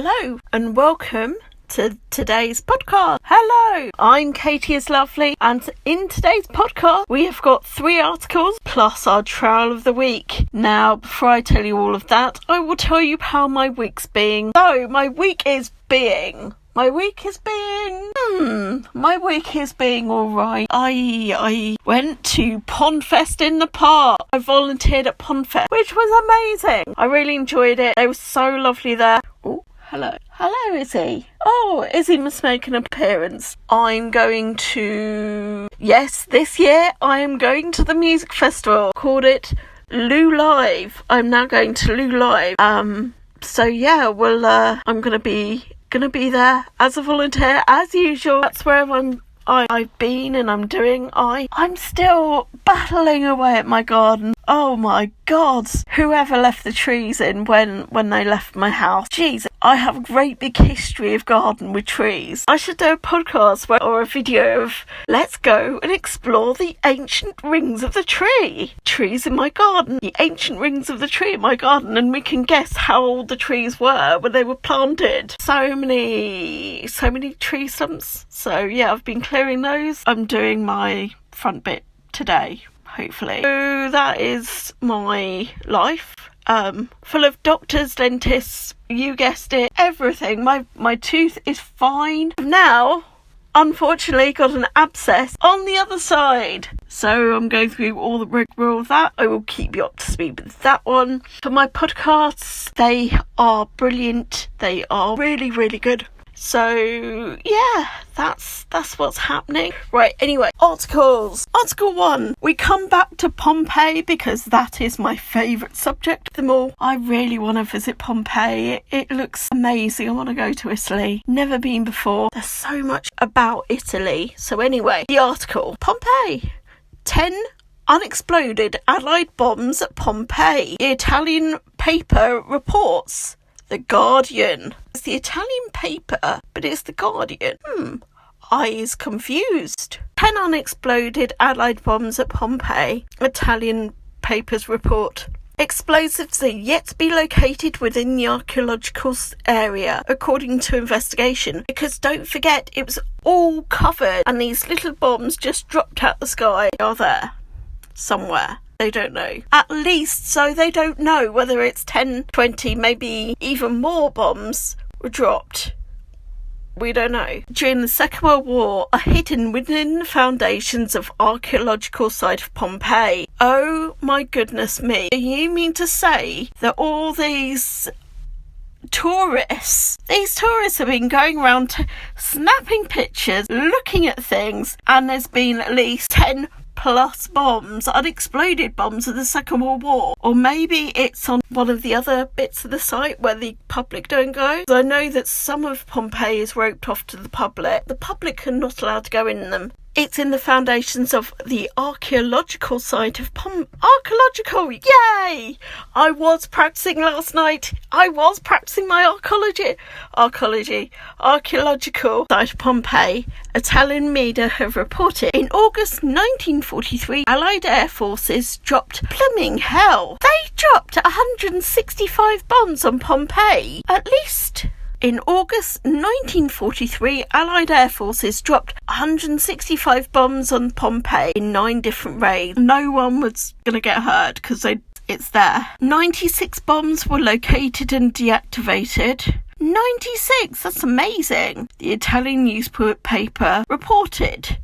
Hello and welcome to today's podcast. Hello, I'm Katie is Lovely, and in today's podcast we have got 3 articles plus our trial of the week. Now, before I tell you all of that, I will tell you how my week's being. So, my week is being alright. I went to Pondfest in the park. I volunteered at Pondfest, which was amazing. I really enjoyed it. They were so lovely there. Oh, hello, Izzy. Oh, Izzy must make an appearance. This year I am going to the music festival. Called it Lou Live. I'm now going to Lou Live. I'm gonna be there as a volunteer as usual. That's where I've been and I'm doing. I'm still battling away at my garden. Oh my God, whoever left the trees in when they left my house. Jeez, I have a great big history of garden with trees. I should do a podcast or a video of let's go and explore the ancient rings of the trees in my garden. The ancient rings of the tree in my garden, and we can guess how old the trees were when they were planted. So many tree stumps. So yeah, I've been clearing those. I'm doing my front bit today, hopefully. So that is my life. Full of doctors, dentists, you guessed it, everything. My tooth is fine. Now, unfortunately, got an abscess on the other side. So I'm going through all the rigmarole of that. I will keep you up to speed with that one. For my podcasts, they are brilliant. They are really, really good. So yeah, that's what's happening. Right, anyway, articles. Article 1. We come back to Pompeii because that is my favourite subject of them all. I really want to visit Pompeii. It looks amazing. I want to go to Italy. Never been before. There's so much about Italy. So anyway, the article. Pompeii. 10 unexploded Allied bombs at Pompeii. The Italian paper reports. The Guardian. It's the Italian paper, but it's the Guardian. I is confused. 10 unexploded Allied bombs at Pompeii. Italian papers report. Explosives are yet to be located within the archaeological area, according to investigation. Because don't forget, it was all covered, and these little bombs just dropped out the sky. They are there somewhere. They don't know. At least so they don't know whether it's 10, 20, maybe even more bombs were dropped. We don't know. During the Second World War are hidden within the foundations of archaeological site of Pompeii. Oh my goodness me. Do you mean to say that all these tourists have been going around snapping pictures, looking at things, and there's been at least 10 plus bombs, unexploded bombs of the Second World War? Or maybe it's on one of the other bits of the site where the public don't go. I know that some of Pompeii is roped off to the public. The public are not allowed to go in them. It's in the foundations of the archaeological site of Archaeological, yay! I was practicing last night. I was practicing my archaeological site of Pompeii. Italian media have reported in August 1943, Allied air forces dropped plumbing hell. They dropped 165 bombs on Pompeii, at least. In August 1943, Allied air forces dropped 165 bombs on Pompeii in 9 different raids. No one was going to get hurt because it's there. 96 bombs were located and deactivated. 96! That's amazing. The Italian newspaper reported.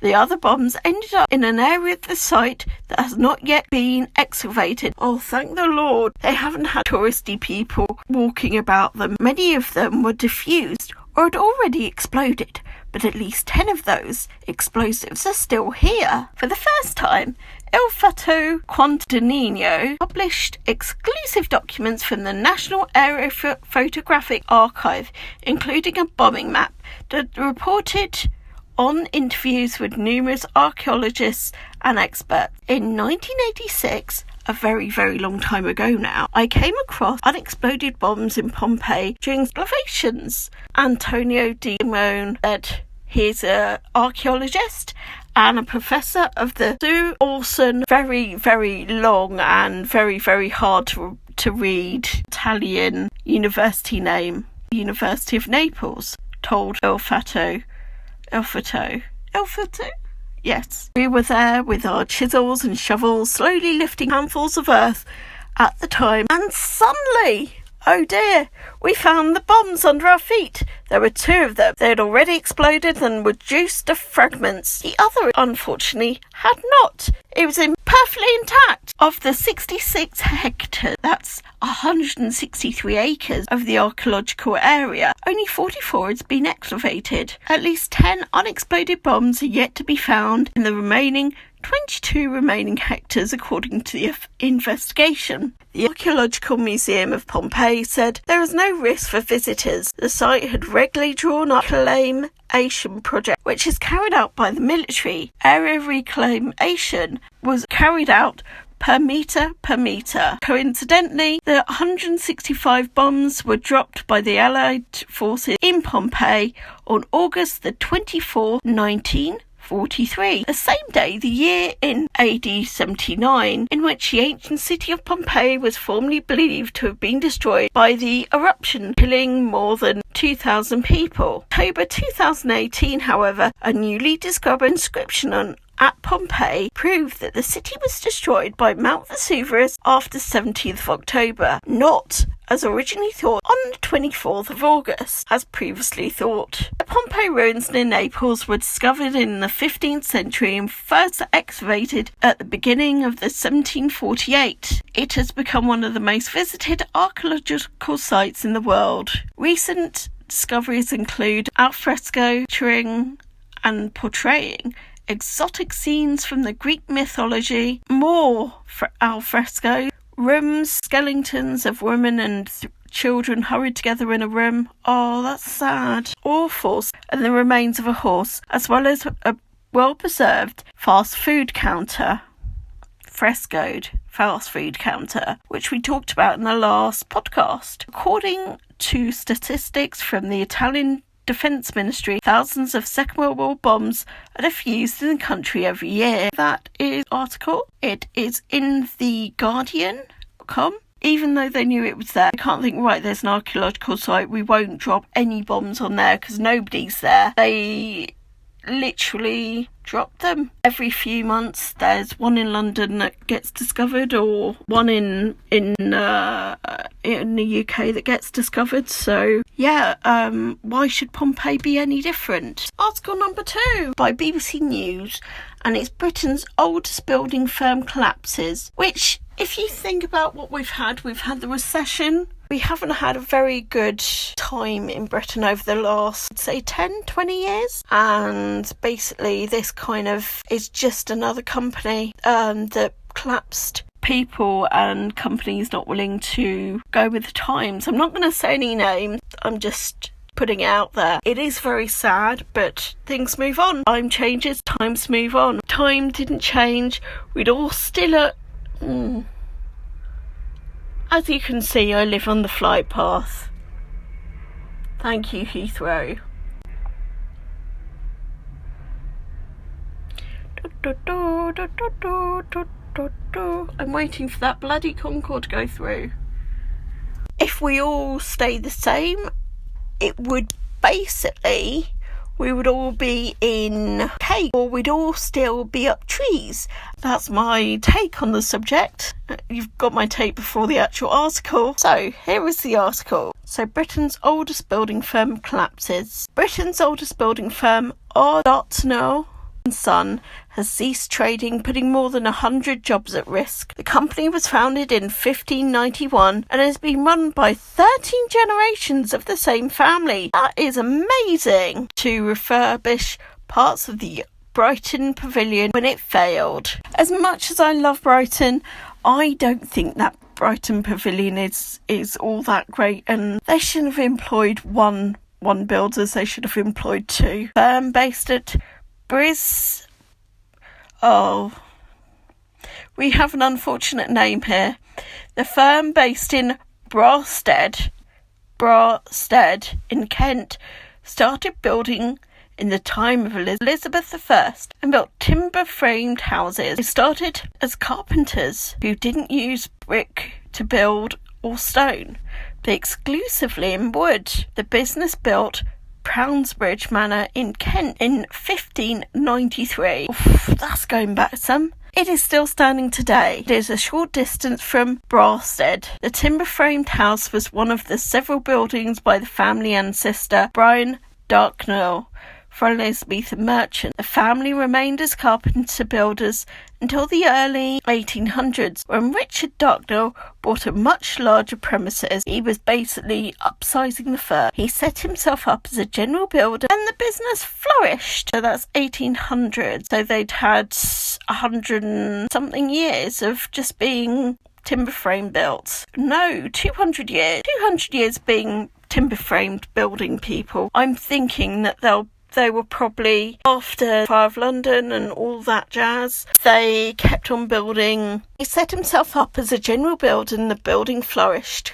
The other bombs ended up in an area of the site that has not yet been excavated. Oh, thank the Lord. They haven't had touristy people walking about them. Many of them were diffused or had already exploded, but at least 10 of those explosives are still here. For the first time, Il Fatto Quotidiano published exclusive documents from the National Aerophotographic Archive, including a bombing map that reported on interviews with numerous archaeologists and experts. In 1986, a very, very long time ago now, I came across unexploded bombs in Pompeii during excavations. Antonio Di Simone said he's an archaeologist and a professor of the Sue Olsen, very, very long and very, very hard to read Italian university name. University of Naples told El Fato. Yes. We were there with our chisels and shovels, slowly lifting handfuls of earth at the time, and suddenly, oh dear, we found the bombs under our feet. There were 2 of them. They had already exploded and were reduced to fragments. The other, unfortunately, had not. It was perfectly intact. Of the 66 hectares, that's 163 acres of the archaeological area, only 44 has been excavated. At least 10 unexploded bombs are yet to be found in the remaining 22 remaining hectares, according to the investigation. The Archaeological Museum of Pompeii said there was no risk for visitors. The site had regularly drawn up a reclamation project, which is carried out by the military. Area reclamation was carried out per metre. Coincidentally, the 165 bombs were dropped by the Allied forces in Pompeii on August the 24th, 1943, the same day, the year in AD 79, in which the ancient city of Pompeii was formerly believed to have been destroyed by the eruption, killing more than 2,000 people. October 2018, however, a newly discovered inscription at Pompeii proved that the city was destroyed by Mount Vesuvius after 17th of October, not as originally thought on the 24th of August, as previously thought. The Pompeii ruins near Naples were discovered in the 15th century and first excavated at the beginning of the 1748. It has become one of the most visited archaeological sites in the world. Recent discoveries include alfresco featuring and portraying exotic scenes from the Greek mythology, more alfresco rooms, skeletons of women and children hurried together in a room. Oh, that's sad. Awful. And the remains of a horse, as well as a well-preserved fast food counter, frescoed fast food counter, which we talked about in the last podcast. According to statistics from the Italian Defence Ministry, thousands of Second World War bombs are defused in the country every year. That is article. It is in the Guardian.com. Even though they knew it was there, I can't think, right, there's an archaeological site, we won't drop any bombs on there because nobody's there. They literally drop them. Every few months there's one in London that gets discovered, or one in the UK that gets discovered. So yeah, why should Pompeii be any different? Article number 2 by BBC News, and it's Britain's oldest building firm collapses, which, if you think about what we've had the recession. We haven't had a very good time in Britain over the last, say, 10, 20 years. And basically this kind of is just another company that collapsed. People and companies not willing to go with the times. I'm not going to say any names. I'm just putting it out there. It is very sad, but things move on. Time changes, times move on. Time didn't change. We'd all still As you can see, I live on the flight path. Thank you, Heathrow. I'm waiting for that bloody Concorde to go through. If we all stay the same, it would basically, we would all be in cake, or we'd all still be up trees. That's my take on the subject. You've got my take before the actual article. So here is the article. So Britain's oldest building firm collapses. Britain's oldest building firm, Ardnall & Son, has ceased trading, putting more than 100 jobs at risk. The company was founded in 1591 and has been run by 13 generations of the same family. That is amazing. To refurbish parts of the Brighton Pavilion when it failed. As much as I love Brighton, I don't think that Brighton Pavilion is all that great, and they shouldn't have employed one builders, they should have employed 2. Firm based at we have an unfortunate name here. The firm based in Brasted in Kent started building in the time of Elizabeth I and built timber-framed houses. They started as carpenters who didn't use brick to build or stone. exclusively in wood. The business built Brownsbridge Manor in Kent in 1593. Oof, that's going back some. It is still standing today. It is a short distance from Brasted. The timber-framed house was one of the several buildings by the family ancestor Brian Darknell for Elizabethan merchant. The family remained as carpenter builders until the early 1800s, when Richard Darknell bought a much larger premises. He was basically upsizing the firm. He set himself up as a general builder and the business flourished. So that's 1800. So they'd had 100 and something years of just being timber frame built. No, 200 years. 200 years being timber framed building people. I'm thinking that they were probably, after Fire of London and all that jazz, they kept on building. He set himself up as a general builder and the building flourished.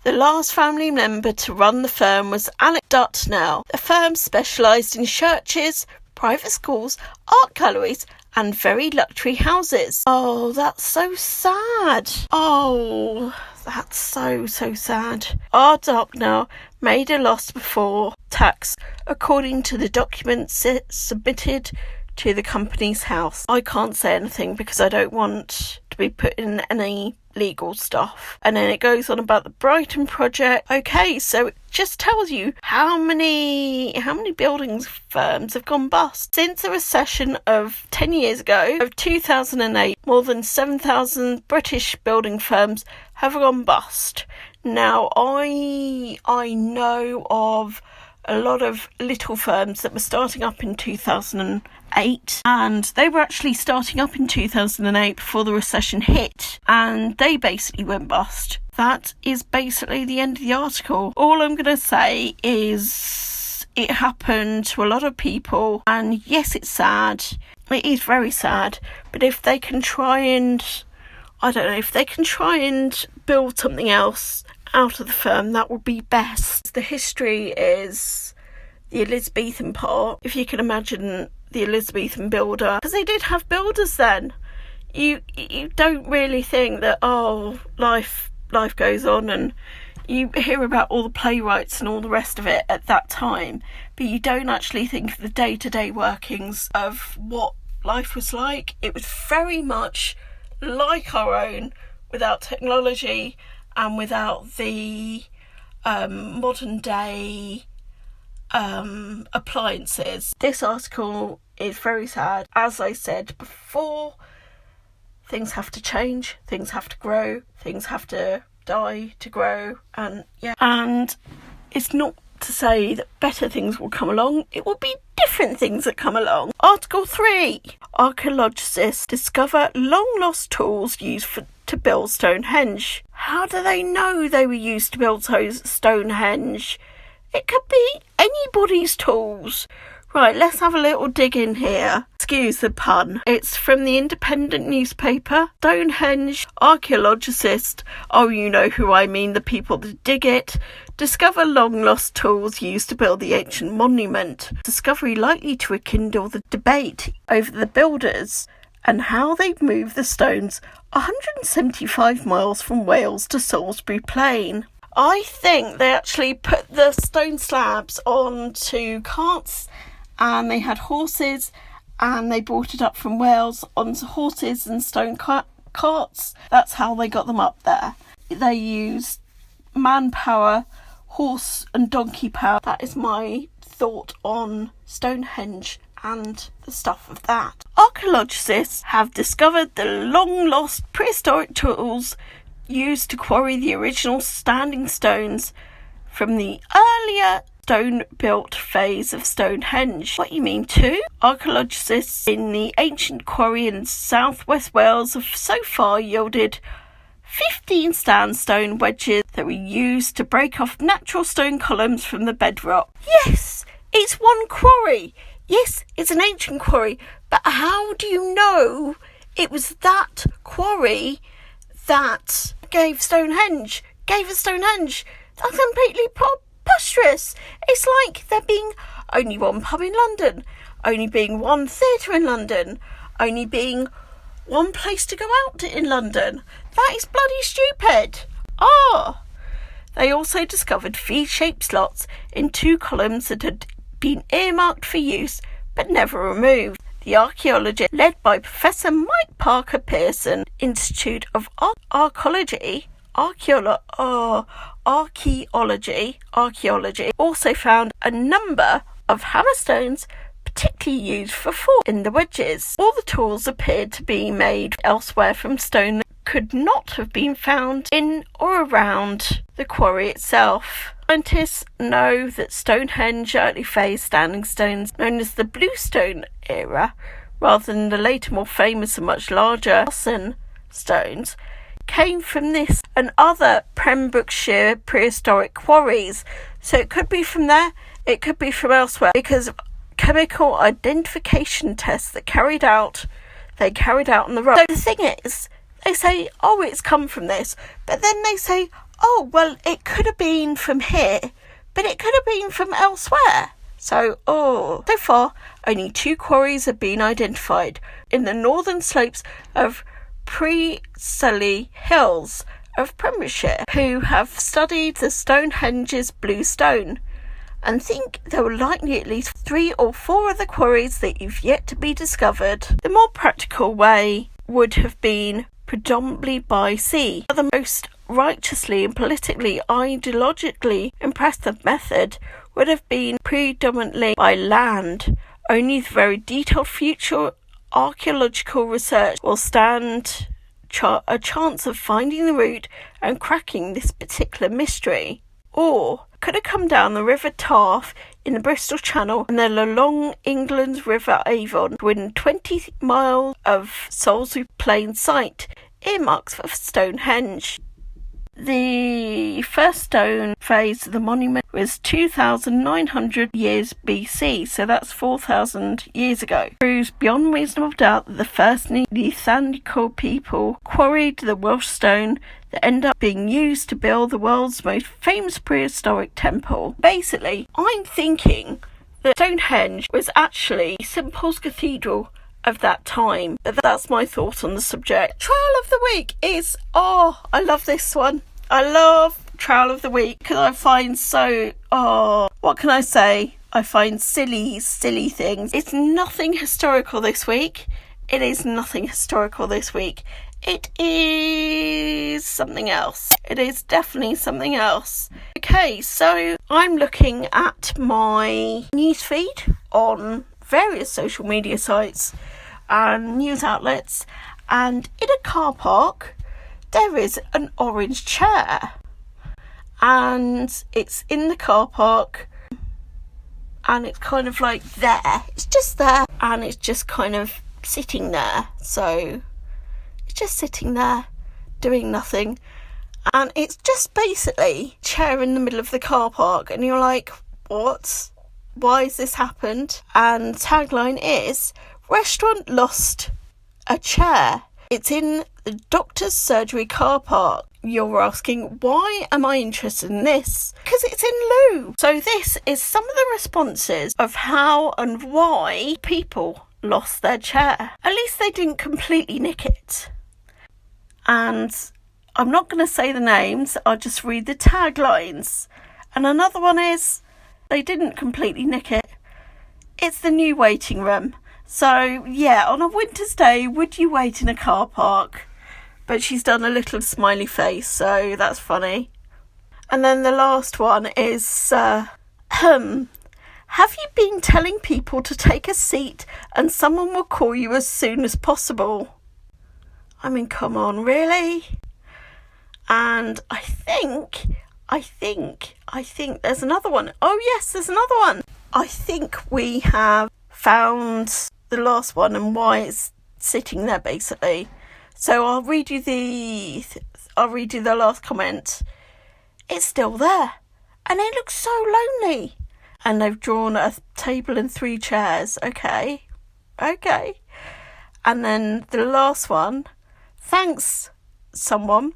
The last family member to run the firm was Alec Dartnell. The firm specialised in churches, private schools, art galleries and very luxury houses. Oh, that's so sad. Oh, that's so sad. R. Dartnell made a loss before tax, according to the documents submitted to the company's house. I can't say anything because I don't want to be put in any legal stuff. And then it goes on about the Brighton project. Okay, so it just tells you how many building firms have gone bust. Since the recession of 10 years ago, of 2008, more than 7,000 British building firms have gone bust. Now, I know of a lot of little firms that were starting up in 2008, and they were actually starting up in 2008 before the recession hit, and they basically went bust. That is basically the end of the article. All I'm going to say is it happened to a lot of people, and yes, it's sad. It is very sad, but if they can try and, I don't know, if they can try and build something else out of the firm, that would be best. The history is the Elizabethan part. If you can imagine the Elizabethan builder, because they did have builders then. You don't really think that, oh, life goes on, and you hear about all the playwrights and all the rest of it at that time, but you don't actually think of the day-to-day workings of what life was like. It was very much like our own, without technology and without the modern day appliances. This article is very sad. As I said before, things have to change, things have to grow, things have to die to grow, and it's not to say that better things will come along. It will be different things that come along. Article 3. Archaeologists discover long lost tools used to build Stonehenge. How do they know they were used to build Stonehenge? It could be anybody's tools. Right, let's have a little dig in here. Excuse the pun. It's from the Independent newspaper. Stonehenge archaeologists, oh, you know who I mean, the people that dig it, discover long-lost tools used to build the ancient monument. Discovery likely to rekindle the debate over the builders and how they've moved the stones 175 miles from Wales to Salisbury Plain. I think they actually put the stone slabs onto carts, and they had horses, and they brought it up from Wales onto horses and stone carts. That's how they got them up there. They used manpower, horse and donkey power. That is my thought on Stonehenge and the stuff of that. Archaeologists have discovered the long-lost prehistoric tools used to quarry the original standing stones from the earlier stone-built phase of Stonehenge. What you mean too? Archaeologists in the ancient quarry in southwest Wales have so far yielded 15 sandstone wedges that were used to break off natural stone columns from the bedrock. Yes, it's one quarry. Yes, it's an ancient quarry, but how do you know it was that quarry that gave us Stonehenge? That's completely preposterous. It's like there being only one pub in London, only being one theatre in London, only being one place to go out in London. That is bloody stupid. They also discovered V-shaped slots in 2 columns that had been earmarked for use but never removed. The archaeologist, led by Professor Mike Parker Pearson, Institute of Archaeology, also found a number of hammerstones particularly used for forts in the wedges. All the tools appeared to be made elsewhere from stone that could not have been found in or around the quarry itself. Scientists know that Stonehenge early phase standing stones, known as the Bluestone era, rather than the later more famous and much larger Nelson stones, came from this and other Pembrokeshire prehistoric quarries. So it could be from there, it could be from elsewhere, because of chemical identification tests that they carried out on the rock. So the thing is, they say, oh, it's come from this, but then they say, oh, well, it could have been from here, but it could have been from elsewhere. So far, only 2 quarries have been identified in the northern slopes of Pre-Sully Hills of Pembrokeshire, who have studied the Stonehenge's blue stone and think there were likely at least 3 or 4 other quarries that have yet to be discovered. The more practical way would have been predominantly by sea. The most righteously and politically, ideologically impressive method would have been predominantly by land. Only the very detailed future archaeological research will stand a chance of finding the root and cracking this particular mystery. Or could have come down the River Taff in the Bristol Channel and then along England's River Avon within 20 miles of Salisbury Plain site, earmarks for Stonehenge. The first stone phase of the monument was 2,900 years BC, so that's 4,000 years ago. It proves beyond reasonable doubt that the first Neanderthal people quarried the Welsh stone that ended up being used to build the world's most famous prehistoric temple. Basically, I'm thinking that Stonehenge was actually St Paul's Cathedral of that time. But that's my thought on the subject. Trial of the week is, I love this one. I love Trial of the Week because I find what can I say? I find silly things. It's nothing historical this week. It is nothing historical this week. It is something else. It is definitely something else. Okay, so I'm looking at my newsfeed on various social media sites and news outlets, and in a car park there is an orange chair, and it's in the car park, and it's kind of like there. It's just there, and it's just kind of sitting there. So it's just sitting there doing nothing, and it's just basically a chair in the middle of the car park, and you're like, what? Why has this happened? And tagline is, restaurant lost a chair. It's in the doctor's surgery car park. You're asking, why am I interested in this? Because it's in Lou. So this is some of the responses of how and why people lost their chair. At least they didn't completely nick it. And I'm not going to say the names, I'll just read the taglines. And another one is, they didn't completely nick it. It's the new waiting room. So, yeah, on a winter's day, would you wait in a car park? But she's done a little smiley face, so that's funny. And then the last one is, have you been telling people to take a seat and someone will call you as soon as possible? I mean, come on, really? And I think there's another one. Oh, yes, there's another one. I think we have found the last one and why it's sitting there, basically. So I'll read you the last comment. It's still there, and it looks so lonely. And they've drawn a table and 3 chairs. Okay. And then the last one. Thanks, someone.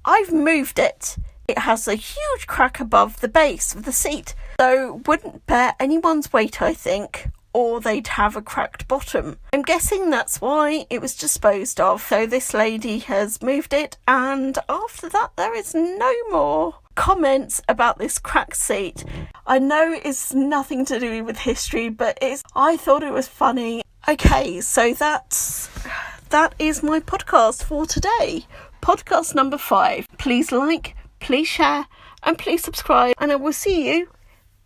I've moved it. It has a huge crack above the base of the seat, so wouldn't bear anyone's weight, I think, or they'd have a cracked bottom. I'm guessing that's why it was disposed of. So this lady has moved it, and after that there is no more comments about this cracked seat. I know it's nothing to do with history, but I thought it was funny. Okay, so that is my podcast for today. Podcast number 5. Please like, please share, and please subscribe, and I will see you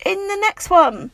in the next one.